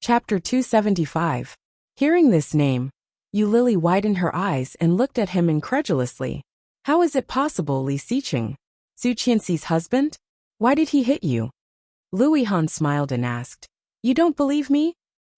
Chapter 275. Hearing this name, Lily widened her eyes and looked at him incredulously. How is it possible, Li Xiqing? Su Qianxi's husband? Why did he hit you? Lu Han smiled and asked. You don't believe me?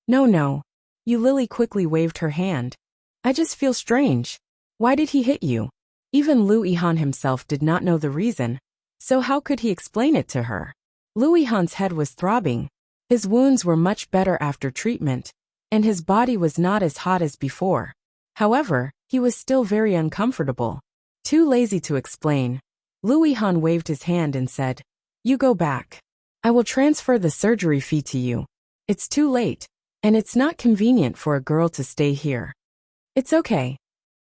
No. Lily quickly waved her hand. I just feel strange. Why did he hit you? Even Lu Han himself did not know the reason, so how could he explain it to her? Lu Han's head was throbbing. His wounds were much better after treatment, and his body was not as hot as before. However, he was still very uncomfortable. Too lazy to explain, Lu Han waved his hand and said, You go back. I will transfer the surgery fee to you. It's too late, and it's not convenient for a girl to stay here. It's okay.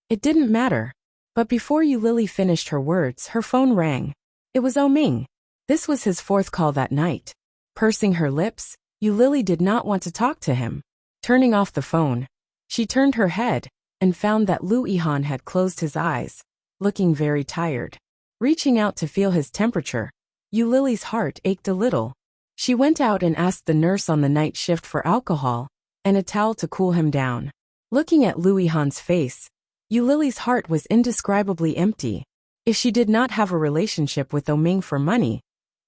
It didn't matter. But before Lily finished her words, her phone rang. It was Ming. This was his fourth call that night. Pursing her lips, Lily did not want to talk to him. Turning off the phone, she turned her head and found that Lu Han had closed his eyes, looking very tired. Reaching out to feel his temperature, Lily's heart ached a little. She went out and asked the nurse on the night shift for alcohol and a towel to cool him down. Looking at Lu Han's face, Lily's heart was indescribably empty. If she did not have a relationship with Ming for money,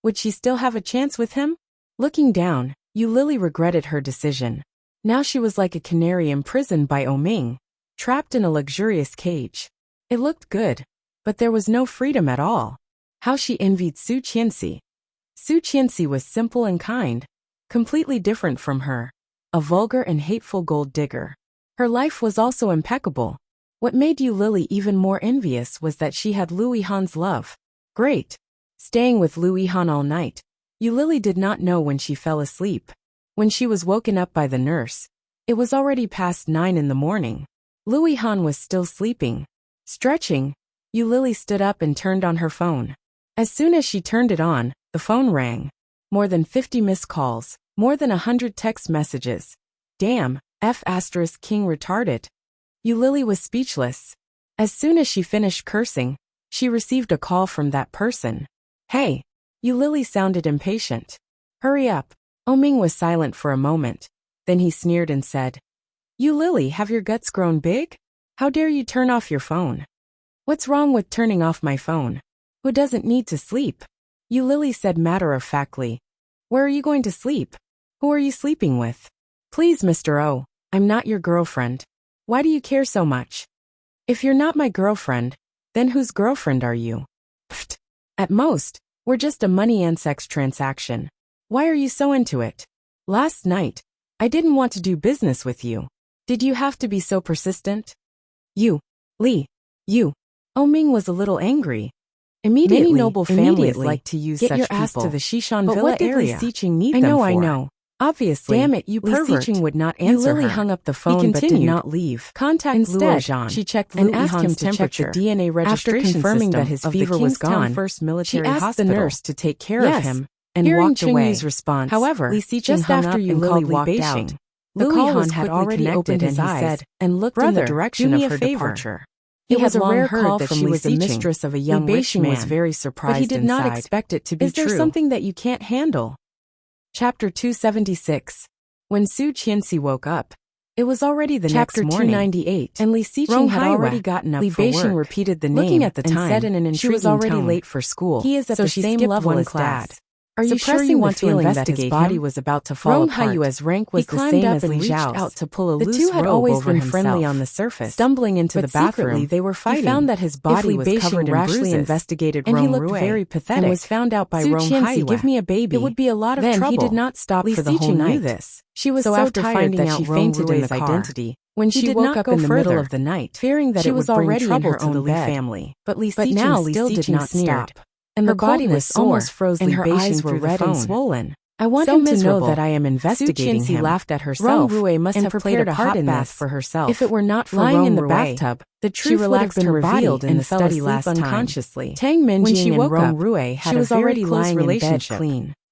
would she still have a chance with him? Looking down, Lily regretted her decision. Now she was like a canary imprisoned by Ming, trapped in a luxurious cage. It looked good, but there was no freedom at all. How she envied Su Qianxi. Su Qianxi was simple and kind, completely different from her, a vulgar and hateful gold digger. Her life was also impeccable. What made Lily even more envious was that she had Lu Han's love. Great. Staying with Lu Han all night, Lily did not know when she fell asleep. When she was woken up by the nurse, it was already past 9 in the morning. Lu Han was still sleeping. Stretching, Lily stood up and turned on her phone. As soon as she turned it on, the phone rang. More than 50 missed calls, more than 100 text messages. Damn, King retarded. Lily was speechless. As soon as she finished cursing, she received a call from that person. Hey. Lily sounded impatient. Hurry up. Ming was silent for a moment. Then he sneered and said, Lily, have your guts grown big? How dare you turn off your phone? What's wrong with turning off my phone? Who doesn't need to sleep? Lily said matter-of-factly. Where are you going to sleep? Who are you sleeping with? Please, Mr. O, I'm not your girlfriend. Why do you care so much? If you're not my girlfriend, then whose girlfriend are you? Pfft. At most, we're just a money and sex transaction. Why are you so into it? Last night, I didn't want to do business with you. Did you have to be so persistent? Ming was a little angry. Many noble families like to use such people. Get your ass to the Shishan Villa what did area. Li Xiqing need them for? I know. Obviously, Damn it, you Li pervert. Xiqing would not answer Lily her. hung up the He phone but did continued. not leave. Contact Instead, Luo she checked and Lu asked him Han's to check temperature. the DNA registration After confirming system that his of fever the was Kingstown gone, First she Military asked Hospital. the nurse to take care of him and Hearing walked away. Yu's response, However, Li Xiqing just hung after up and Lily called Li walked Beixing. out, The Lu call Han was had quickly already connected opened and his he eyes said, and looked in the "Brother, direction do me of a her favor." departure. It He was had a long rare heard call that from she Li was the Xiqing. mistress of a young Li rich Beixing man, was very but he did not inside. expect it to be Is there true. something that you can't handle? Chapter 276. When Su Qianxi woke up, it was already the Chapter next morning, 298. and Li Xiqing had Rong already Haiwa. gotten up Li for Beixing work. repeated the Looking name at the and time, said in an she was intriguing already tone. late for school. He is at so the she same skipped level one as class. Dad. Are you sure Suppressing you the want to feeling that his investigate body him? was about to fall Rong apart, Haiwa's rank was he the climbed same up as and Li reached Zhao's. out to pull a The loose two had robe always over been himself. friendly on the surface. Stumbling into But the bathroom, secretly they were fighting. he found that his body Li was Beixing covered in rashly bruises, investigated and he Rong looked Rui very pathetic. and was found out by Su Rong Qianxi, Haiwa. give me a baby. It would be a lot of Then trouble. he did not stop Li for the whole Xiqing night. knew this. She was So so after tired finding that out she Rong fainted in Rui's the identity, when she she did woke not up go in the middle further, of the night, fearing that she it was would bring already in trouble her to own the bed. family. But Li But Xiqing now Li still did Xiqing not sneered. stop, and her body coldness was sore, almost froze and Li her Beixing eyes were through the red and phone. swollen. I want So him to know miserable. that I am investigating Su Qianxi him. laughed at herself Rong Rui must and have prepared played a a part hot in bath this for herself. If it were not for Lying Rong in the Rui, bathtub, the she truth would have relaxed been her revealed body and and fell fell asleep asleep unconsciously. unconsciously. Tang When Minjing she and woke Rong up, Rui had she a was very already close lying in bed relationship. clean.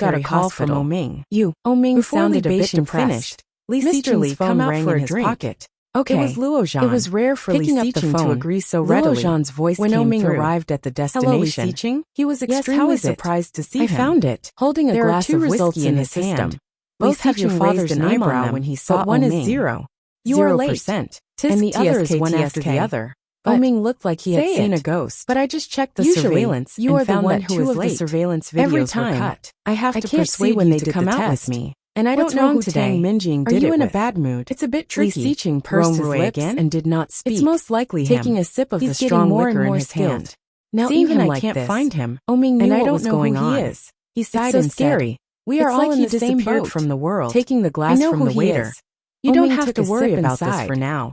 got a call from Oming. Oming sounded a bit depressed. Li Xiqing's phone rang in his pocket. Okay, it was Luo Zhan. It was rare for Li Xiqing to agree so readily. Luo Zhan's voice when came Oming through. arrived at the destination, Hello, Li Xiqing? he was Yes, extremely how is it? surprised to see I him. found it. Holding a There are glass 2 of results whiskey in in the his hand. system. Both have your father's name on them, when he saw but one is Oming. 0. You are 0%. late. And the other is one TSK. after the other. But Oming looked like he had say seen it. a ghost. But I just checked the Usually, surveillance you and are the found one that who 2 is of late. the surveillance videos Every were time, cut. I have I to can't persuade see when you they to did come the out test. with me. And I What's don't know wrong who today? Tang Minjing Are did you it in a with. bad mood? It's a bit Li tricky. Xiqing pursed his Rongwei lips again? and did not speak. It's most likely taking him. a sip of He's the getting strong more and liquor in more his skilled. hand. Now Seeing even him like I can't this, find him. Oming knew And I what don't was know going who on. he is. He It's sighed so and scary. We It's are all like in he the same disappeared boat. from the world. Taking the glass I know from who the he waiter. is. You Oming don't have took to a worry sip about this inside. for now.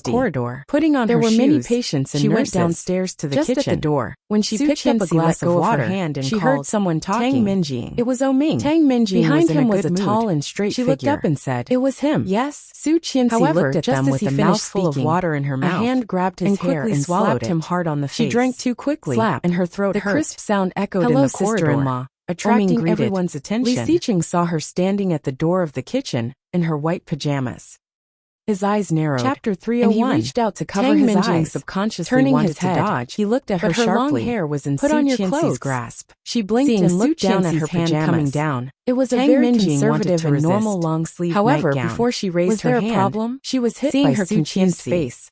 the corridor. Putting on There her were shoes, many patients and she went nurses. downstairs to the Just kitchen. at the door, When she picked up a glass of water, she heard someone talking. Tang Minjing. It was Ming. Tang Minjing Behind was in him a was good a mood. tall and straight She figure. looked up and said, It was him. "Yes." Su Qianxi However, looked at just them as with he a finished mouthful of speaking, water in her mouth. a hand grabbed his and hair quickly and swallowed slapped it. him hard on the She face. drank too quickly, Slap, and her throat the hurt. crisp sound echoed Hello, in the corridor, sister-in-law, attracting greeted. everyone's attention. Li Xiqing saw her standing at the door of the kitchen in her white pajamas. His eyes narrowed. Chapter 301. And he reached out to cover Tang his Minjing eyes, subconsciously turning wanted his to head. dodge. He looked at her But her long sharply. hair was in Put Su on your Qianxi's clothes. grasp. She blinked Seeing and Su looked down at Qianxi's her hand pajamas. coming down. It was a Tang very Minjing wanted conservative to and resist. normal long-sleeve However, nightgown. before she raised Was her there a hand, problem? she was hit Seeing by her Su confused Qianxi. face,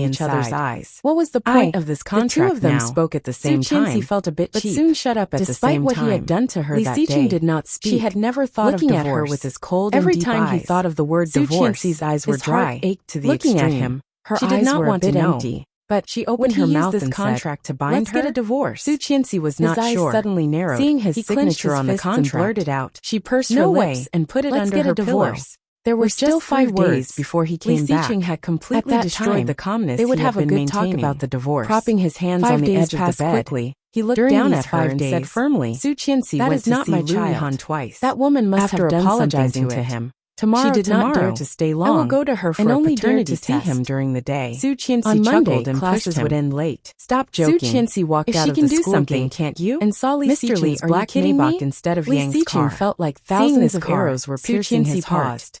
in each other's eyes. What was the point of this contract? The two of them spoke at the same time. Su Qianxi felt a bit cheap, but soon shut up at the same time. Despite what he had done to her that day, Li Xiqing did not speak. She had never thought of divorce. Looking at her with his cold and deep eyes. Every time he thought of the word divorce, Su Qianxi's eyes were dry. His heart ached to the extreme. Looking at him, her eyes were a bit empty. But she opened her mouth and contract to bind her. Let's get a divorce. Su Qianxi was not sure. His eyes suddenly narrowed. Seeing his signature on the contract, blurted out. She pursed her lips and put it under her pillow. There were still 5 days before he came back. Li Xiqing had completely destroyed the calmness. They would have a good talk about the divorce. Propping his hands on the edge of the bed quickly, he looked down at her and said firmly, "Su Qianxi went to see Lu Han twice. That woman must have done something to him. Tomorrow, she did not dare to stay long. I will go to her for a paternity test. To see him during the day." Su Qianxi chuckled and classes would end late. Stop joking. Su Qianxi walked out of the school something, can't you? And saw Li Xiqing's black embark instead of Yang's car. Li Xiqing felt like thousands of arrows were piercing his heart.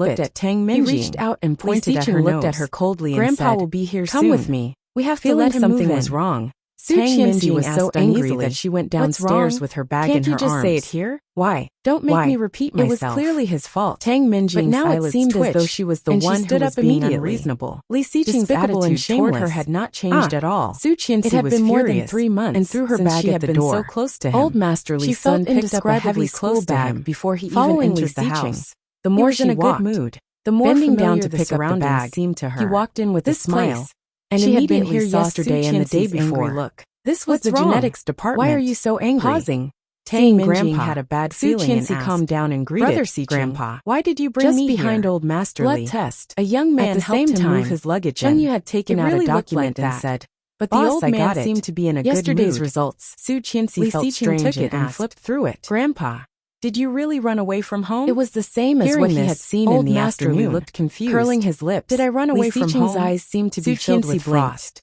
looked at Tang Minjing. He reached out and pointed at her looked nose. at her coldly and Grandpa said, will be here "Come soon. with me. We have to Feeling let him something move was in." wrong. Su Tang Qianxi Minji was asked so angry uneasily, that she went "What's downstairs wrong? with her bag Can't in you her just arms. say it here? Why? Don't make Why? me repeat It was myself." clearly his fault. Tang Minjing's But now it eyelids seemed as though twitched, she was the and she one who stood was up being immediately. unreasonable. Li Xiqing's Despicable attitude and toward her shameless. had not changed at all. Su Qianxi It had was been more than furious 3 months and threw her since bag she at had the been door. so close to him. Old Master Li She Sun felt picked up a heavy indescribably school close to bag him. before he even Following Li entered the Xiqing, house. The he more was she in a good walked, mood. the more Bending familiar down to the pick up the surroundings bag, seemed to her. he walked in with a This smile, place, and she had been immediately here saw yesterday and the day Su Qianxi's angry before. look. This was "What's the wrong? genetics department. Why are you so angry?" Pausing, Seeing Tang Minjing Grandpa, had a bad Su feeling and Qianxi asked, calmed down and greeted, "Brother Xiqing, Grandpa, why did you bring just me behind here?" old Master Blood Li. test. A young man At the helped same him time, move his luggage Cheng in. Yu had taken It out really a looked document like and that. said, But the "Boss, old I man got it. seemed to be in a Yesterday's good mood. results." Su Qianxi Li felt Xiqing strange took it and and flipped through it. "Grandpa, "Did you really run away from home?" it was the same as Hearing what he this, had seen old in the Master Li afternoon." looked confused. Curling his lips, "Did I run Li away from Xiqing's home?" eyes seemed to be Su filled Qianxi with blinked. frost.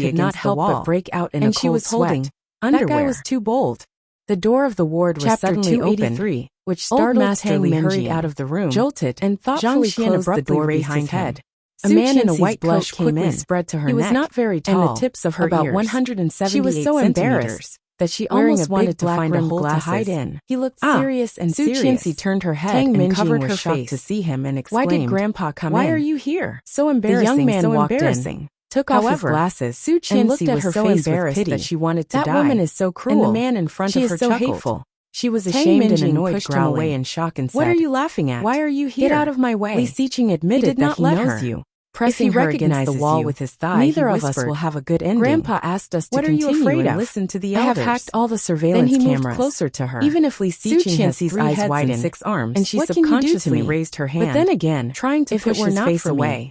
could not help but break out in a cold she was holding sweat. underwear. That guy was too bold. The door of the ward was Chapter suddenly 283, open, which Old startled Master Tang Li Minji hurried out out of the room, jolted, and thoughtfully Zhang Xian closed the abruptly door raised behind his him. head. A man in a Qianxi's white coat blush quickly came in. spread to her He was neck not very and tall, the tips of her about ears. 178 She was so centimeters, embarrassed that she wearing almost a wanted big to black find a rimmed hole to glasses. hide in. He looked serious and Su serious. Qianxi turned her head Tang and Minji covered was her shocked face to see him and Why exclaimed, did Grandpa come "Why in? are you here?" So The embarrassing, young man so walked embarrassing. in, took off his However, glasses, Su and looked Qianxi at was her so face with embarrassed pity. that she wanted to That die. woman is so cruel. And the man in front She of is her so chuckled. hateful. She was Tang ashamed and Minji annoyed, pushed growling. him away in shock and said, "What are you laughing at? "Why are you here? Get out of my way." Li Xiqing admitted He did not that he let knows her. you. Pressing If he her against the recognizes wall you, with his thigh, neither he of us whispered, will have a good ending. Grandpa asked us to What are you continue afraid and of? listen to the I have elders. hacked all the surveillance Then he moved cameras. closer to her. Even if Li Su Xiqing has Qianxi's 3 eyes heads widened, and 6 arms, and she what can you do to subconsciously me? raised her hand. But then again, trying to if push it were his not face for away. me,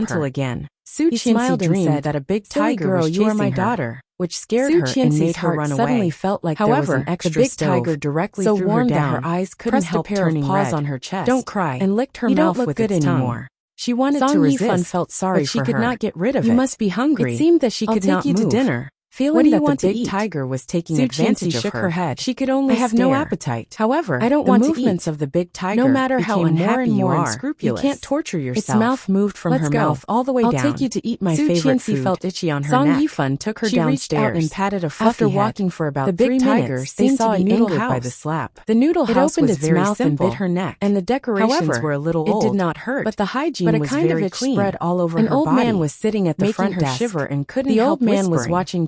gentle again. Su smiled and said that a big "Silly tiger girl, was you are chasing my her, daughter," which scared Su her and made Qianxi's her heart run suddenly away. felt like However, there was an extra the big stove, tiger directly so threw warmed her that down, her eyes couldn't pressed help a pair of turning paws red. on her chest, "Don't cry," and licked her you don't mouth look with good its tongue. anymore. She wanted Song to Yifan resist, felt sorry but she for could her. not get rid of "You it. must be hungry. It seemed that she I'll could take not you move. to dinner." Feeling "What do you that want the to big eat?" tiger was taking Su advantage Qianxi of shook her. her head. She could only "I have no stare. appetite. However, I don't the want to movements eat." of the big tiger No matter how became more unhappy and you more are, unscrupulous. you can't torture yourself. Its mouth moved from Let's her go. mouth all the way I'll down. take you to eat my Su favorite Qianxi food. felt itchy on her Song neck. Yifan took her She reached downstairs. out and patted a fluffy After head. walking for about The big 3 tiger minutes, they seemed saw to a be noodle angered house. by the slap. The noodle It house opened was its very mouth simple, and bit her neck, and the decorations However, were a little it old. did not hurt, but the hygiene a was kind very of itch clean. spread all over An her old body, man was sitting at the making front her desk. shiver and couldn't The help old man was whispering. watching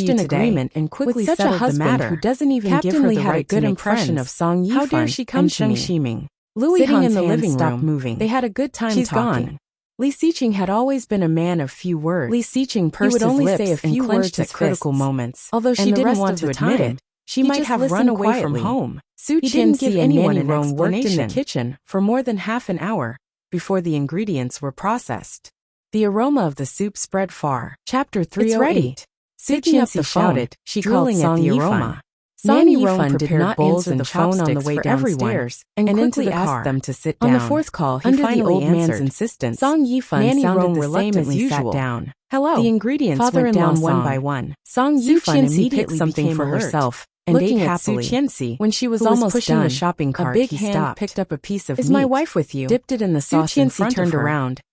reached an agreement and quickly settled the matter. Who doesn't even give her the right to make friends. Of Song Yifan. How dare she come to me? Shiming. Louis sitting in the living room, moving. They had a good time talking. She's gone. Li Xiqing had always been a man of few words. Li Xiqing pursed his lips say a few words at critical moments. Although she didn't want to admit it, she might have run away from home. Su Qianxi and Nanny Rong worked in the kitchen for more than half an hour before the ingredients were processed. The aroma of the soup spread far. Chapter 308. It's ready. Su Qianxi shouted, she called Song Yifan. Nanny Rong did not answer the phone on the way downstairs and quickly asked them to sit down. On the fourth call, he under the old man's insistence, Song Yifan Nanny Rong reluctantly sat down. Hello. The ingredients went down one by one. Song Yifan immediately picked something for herself and ate happily. Su Qianxi, when she was almost pushing the shopping cart, a big hand picked up a piece of meat. Is my wife with you? Dipped it in the sauce in front of her. Turned around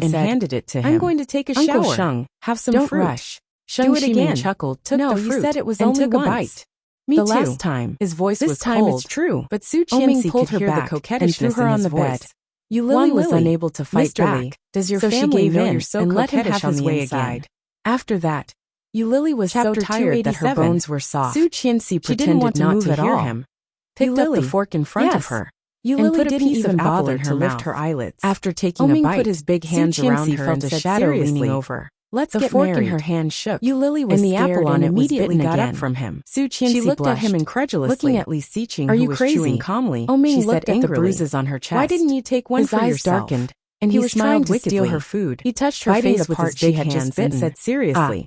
and said, handed it to him. I'm going to take a Uncle shower. Sheng, have some Don't fruit. rush. Sheng Do it again. chuckled, took No, the you fruit, said it was and only took a once. bite. Me The too. last time, his voice This was time cold, it's true. but Su Oming Qianxi pulled could her hear back the and coquettishness threw her in on his the voice. bed. Yulili was Lily, unable to fight Mr. back, Li, does your so she family gave know in you're so and let him coquettish have on his the way inside? again. After that, Yulili was so Chapter tired that her 287. bones were soft. Su Qianxi She pretended didn't want to not move to at hear all. him. Picked up the Yulili, fork in front of yes. her, Yulili and put a didn't piece even of apple bother in her to lift mouth. her eyelids. After taking Oming a bite, put his big hands Su around Qianxi her felt and a said shadow seriously, leaning over. Let's The get fork married. in her hand shook, Yulili was and the scared apple on and it was immediately bitten got again. up from him. Su Qianxi She looked at him blushed, incredulously. looking at Li Xiqing, Are who you was crazy? chewing calmly. Oming She looked said at the angrily, bruises on her chest. Why didn't you take one His for eyes yourself? darkened, and he he was trying was to to steal food. her food. He touched her Biting face the with part his big she had hands just and bitten. said seriously,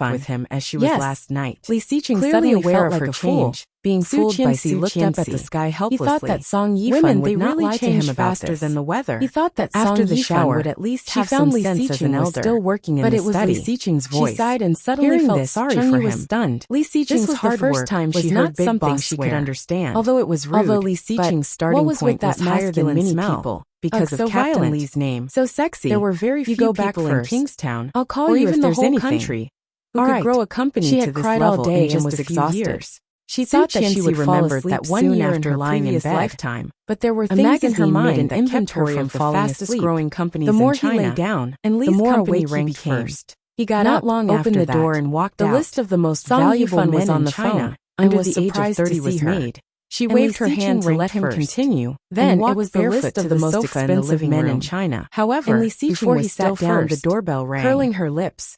fun with him as she was last night. Li Xiqing Clearly suddenly aware felt of like her a fool. change, being fooled by Su looked up at the Qianxi. sky helplessly. He thought that Song Yifan Women, would they not really lie to him change about faster this. than the weather. He thought that After Song the Yifan shower, would at least she have found some Li sense as Xiqing an was elder. still working in But the it was study. Li Xiqing's voice. She sighed and suddenly Hearing felt this, sorry Chengyi for was him. stunned. Li This Xiqing's was the hard first work time was she not heard Big something Boss she swear. could understand. Although it was rude, Although Li but Xiqing's starting what was point with that was higher than masculine many smell? people Because of so Captain violent, Li's name. so sexy. There were very few go back people in first. Kingstown, I'll call or you even if the there's whole anything. country, who All could right. grow a company She to had this cried level all day in just and was a few exhausted. years. She Su thought that she Qianxi would fall remembered asleep that one soon year after in her lying in previous bed. lifetime, But there were a things in her magazine mind made an that kept her inventory from of the falling fastest asleep. growing companies The more in China, he lay down, and the Li's more company awake he ranked became. first. He got Not up, long opened after the that, door and walked the out. list of the most Song valuable Yifan men was on in the China phone, and under was the age of surprised 30 to was see her. made. She And waved Li her hand Xiqing to let ranked him first. continue, Then and it walked was the barefoot list to of the most sofa in the expensive living men room. in China. However, And Li Xiqing before was he still sat down, the first. doorbell rang. Curling her lips,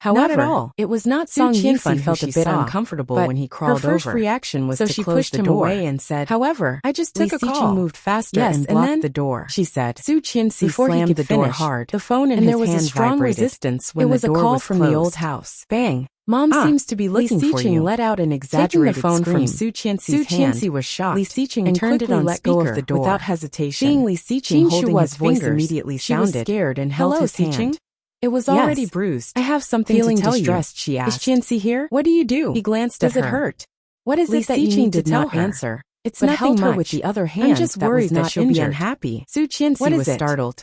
However, not at all. It was not Su Song Yifan Qianxi who felt she a bit saw, uncomfortable but when he crawled her first over. reaction was So to she close pushed the him door away and said, "However, I just Li took a Xiqing call." moved faster Yes, and and blocked then the door," she said. Su Qianxi Before he slammed could the door finish, hard. the phone in and his there was a hand strong vibrated. resistance when It was the a door call was from the old closed. house. Bang! Mom Ah, seems to be looking Li for Xiqing you. let out an Taking exaggerated the phone scream. from Su Qianxi's Su hand, Qianxi was shocked Li Xiqing and turned it quickly on let go speaker of the door without hesitation. Seeing Li Xiqing holding Shua's his voice fingers, immediately she was sounded, scared and held "Hello, his hand. Xiqing?" It was Yes. already bruised. I have something Feeling to tell distressed, you. she asked. Is Qianxi here? What do you do? He glanced Does at it her. hurt? What is Li it that you Xiqing need to did not tell her? answer. It's but nothing held her much. with the other hand. I'm just that was worried that not she'll be injured. unhappy. Su Qianxi What is was it? startled.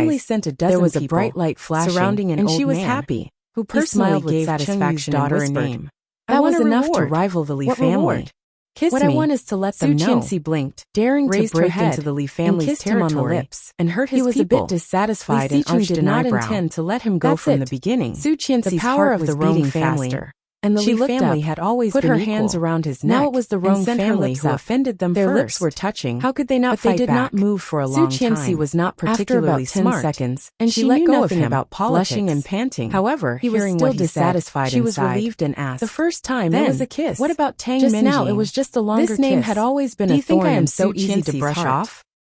suddenly sent a dozen There was a people bright light flashing, surrounding an and old she was man, happy. who He personally smiled with gave satisfaction Cheng Yu's daughter and a whispered, name. "I That want was a enough to reward." rival the Li "What family. reward?" Kiss "What me. I want is to let Su them know." Qianxi blinked, Daring to raised her break head, into the Li and family's kissed him on the territory lips, and hurt his he was people. a bit dissatisfied Li and Xiqing arched did an not eyebrow. intend to let him go That's from it. the beginning. Su Qianxi's The power heart of was the Rong beating family, faster, and the she Li looked family up, had always put been her equal. hands around his neck. Now it was the and Rong sent her family lips who up. offended them Their first. lips were touching. How could they not But they fight did back? not move for a Su long Qianxi time. was not After particularly about 10 smart, seconds, and she she let knew go of nothing him, about politics. blushing and panting. However, He was hearing still what he said, dissatisfied she was inside. relieved and asked, The first time "Then, there was a kiss. what about Tang Just Minjing? now it was just a longer This name kiss. had always been Do a you think thorn I am in so Su easy to Qianxi's brush heart. off?"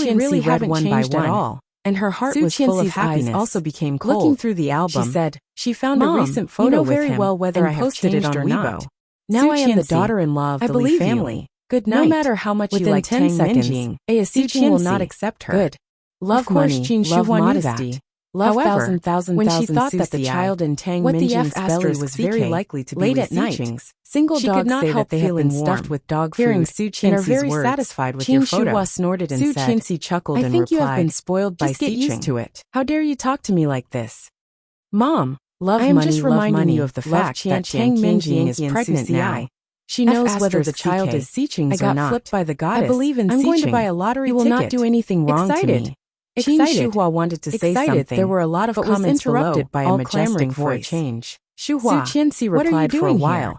really read haven't one by changed one. at all. And her heart was full of Qianxi's happiness. eyes also became cold. Looking through the album, she said, she found Mom, a recent photo you know with very him well whether and I have posted it changed on or Weibo. not. Now I am the Qianxi, daughter-in-law of I the Li believe you. family. Good No night. matter how much Within you like 10 Tang seconds, Menjing, Su Qianxi will not Qianxi. accept her. Good. Love Of course, money, Qin Shi love wanted modesty. that. Love However, when she thousand thought that the Suci, child in Tang what the Menjing's F belly asterisk was very CK, likely to be late Li at night, Xiqing's, single she dogs could not say help that they have feeling been stuffed warm. with dog Hearing food Su and are Qianxi's very words, satisfied with your Qin photo. Shihua snorted and Su said, Qianxi chuckled I and think replied, you have been spoiled by just get used Xiqing. to it. How dare you talk to me like this? Mom, I am just reminding you of the fact that Tang Menjing is pregnant now. She knows whether the child CK. is Xiqing's I or got not. flipped by the goddess. I believe in I'm going to Xiqing. buy a lottery You will ticket. not do anything wrong Excited. to me. Qin Excited. Shuhua wanted to say Excited. something. There were a lot of but was comments interrupted below, by a all majestic clamoring for a voice. change. Shuhua, Su Qianxi what are you replied for a doing while, here?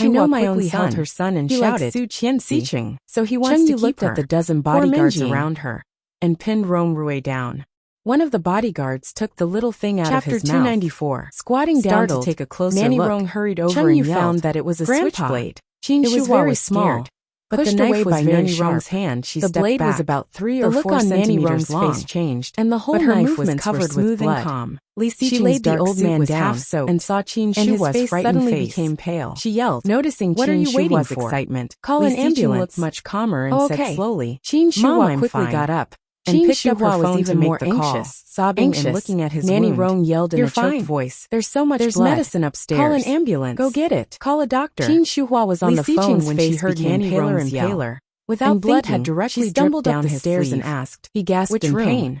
I know my own son. Held her son and shouted, Su Qianxi, so he wants to keep her. At the dozen bodyguards around her and pinned Rong Rui down. One of the bodyguards took the little thing out of his mouth. Chapter 294. Squatting down to take a closer Nanny look, Rong hurried over Chen and Yu yelled, found that it was a switchblade. It was very small, but the knife was very sharp. Hand, she the blade was about 3 or 4 centimeters long. Face changed, and the whole knife was covered with blood. And calm. She laid the old man down and saw Qin Shuhua's frightened face suddenly became pale. She yelled, noticing Qin Shuhua's excitement. Call an ambulance. Looked much calmer and said slowly. Qin Shuhua quickly got up and picked up her phone to make the call. Sobbing and looking at his Nanny Rong yelled in a choked voice, "There's so much blood. Medicine upstairs. Call an ambulance. Go get it. Call a doctor." Qin Shuhua was on the phone when she heard Nanny Rong's yell. Without blood had directly dripped down his stairs and asked. He gasped in pain.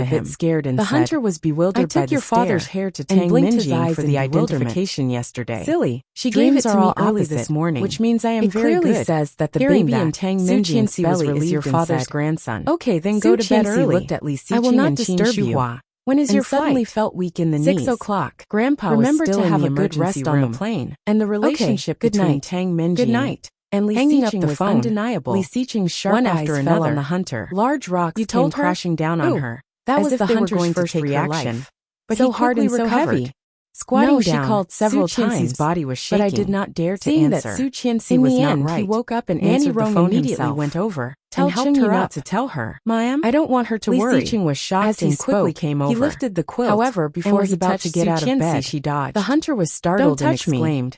to him. A bit scared and the said, hunter was bewildered I took by the your father's stare hair to and Tang blinked his Minjing eyes for in the bewilderment. identification yesterday. Silly. She Dreams gave it are to me all early opposite, this morning, which means I am it very clearly good. says that the Hearing baby that, in Tang Su Minjing's Qianxi was belly is relieved your and father's said, grandson. Okay, then Su go to bed Qianxi early. looked at Li Xiqing I will not and disturb Qin you. Shuhua. When is and your suddenly flight? felt weak in the 6 knees. o'clock. Grandpa Remember was still to have in the a good emergency rest on room, the plane. and the relationship Good between night. Tang Minjing Good night. and Li Hanging up Xiqing the was phone, undeniable. Li Xiqing's sharp One eyes after fell another on the hunter. Large rocks You came told her? crashing down on Ooh, her. That as was if the they were hunter's going first to take reaction. her life. But so he hard and quickly so recovered. heavy. Squatting No, she down, called several Su Qianxi's times, body was shaking. but I did not dare to Seeing answer. that Su Qianxi In was the not end, right, he woke up and Nanny answered the Rong phone immediately himself. went over Tell and helped Cheng her Yu up. not to tell her. Ma'am, I don't want her to Li worry. Xiqing was shocked As he and quickly spoke, came over. He lifted the quilt. However, before was he about touched to get Su out of Qianxi, bed. she dodged. The hunter was startled Don't and touch me. exclaimed,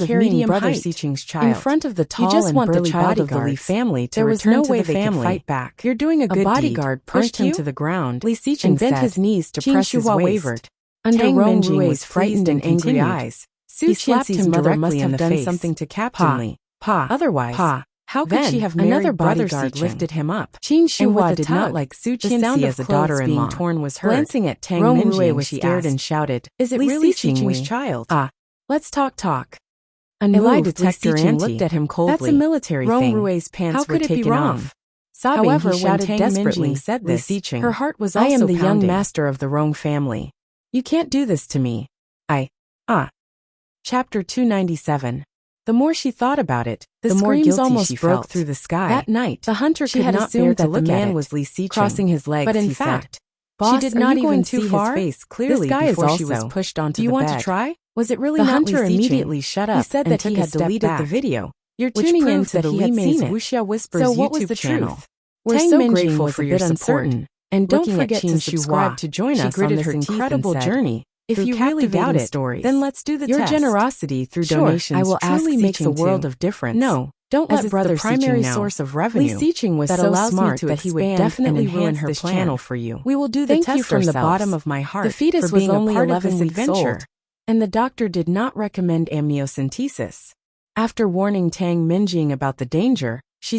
was of medium brother height. Siqing's child. In front of the tall and burly child of the Li family to return to the family. There was no way they could fight back. You're doing a good deed. A bodyguard pushed him to the ground. Li Siqing and bent his knees to press his waist. Wavered. Under Rong Rui's frightened and angry eyes, Su Qianxi's mother must have done something to Captain Li. Otherwise, how could she have married another bodyguard lifted him up? Qin Shuhua did not like Su Qianxi as a daughter-in-law. Being torn was heard. Glancing at Tang Minjing, was scared and shouted, "Is it really Siqing's child? Let's talk." A lie detector auntie looked at him coldly. That's a military thing. Rong Rui's pants were taken off. Sobbing, however, he shouted desperately, said this. Her heart was also I am the young master of the Rong family. You can't do this to me. Chapter 297. The more she thought about it, the more guilty almost she broke through the sky. That night, the hunter could not bear to look at it. Was Li Siqing, crossing his legs, but in fact, Boss, she did not are you even going see too far? his face clearly This guy before is she was also. pushed onto Do you the want bed. to try? Was it really The not hunter Li Xiqing? immediately shut up. He said and that he took a had step deleted back. the video. You're which tuning in proved to that the he had Li seen it. Wuxia Whispers So what YouTube was the channel. truth? We're Tang so Minjing grateful was for a your bit support. uncertain. And don't Looking at forget to Qin subscribe Shuhua, to join she us on gritted this her teeth incredible and said, journey. If through you really doubt captivating it, stories, then let's do the your test. generosity through Sure, donations I will truly ask makes a Siqing world to. of difference. No, don't as let it's Brother the primary Siqing know. source of Li revenue Xiqing was that so allows smart me to that he would expand definitely and ruin enhance her this plan. channel for you. We will do the Thank test you from the ourselves. bottom of my heart The fetus for was being a only part 11 of this weeks adventure. old, and the doctor did not recommend amniocentesis. After warning Tang Minjing about the danger, she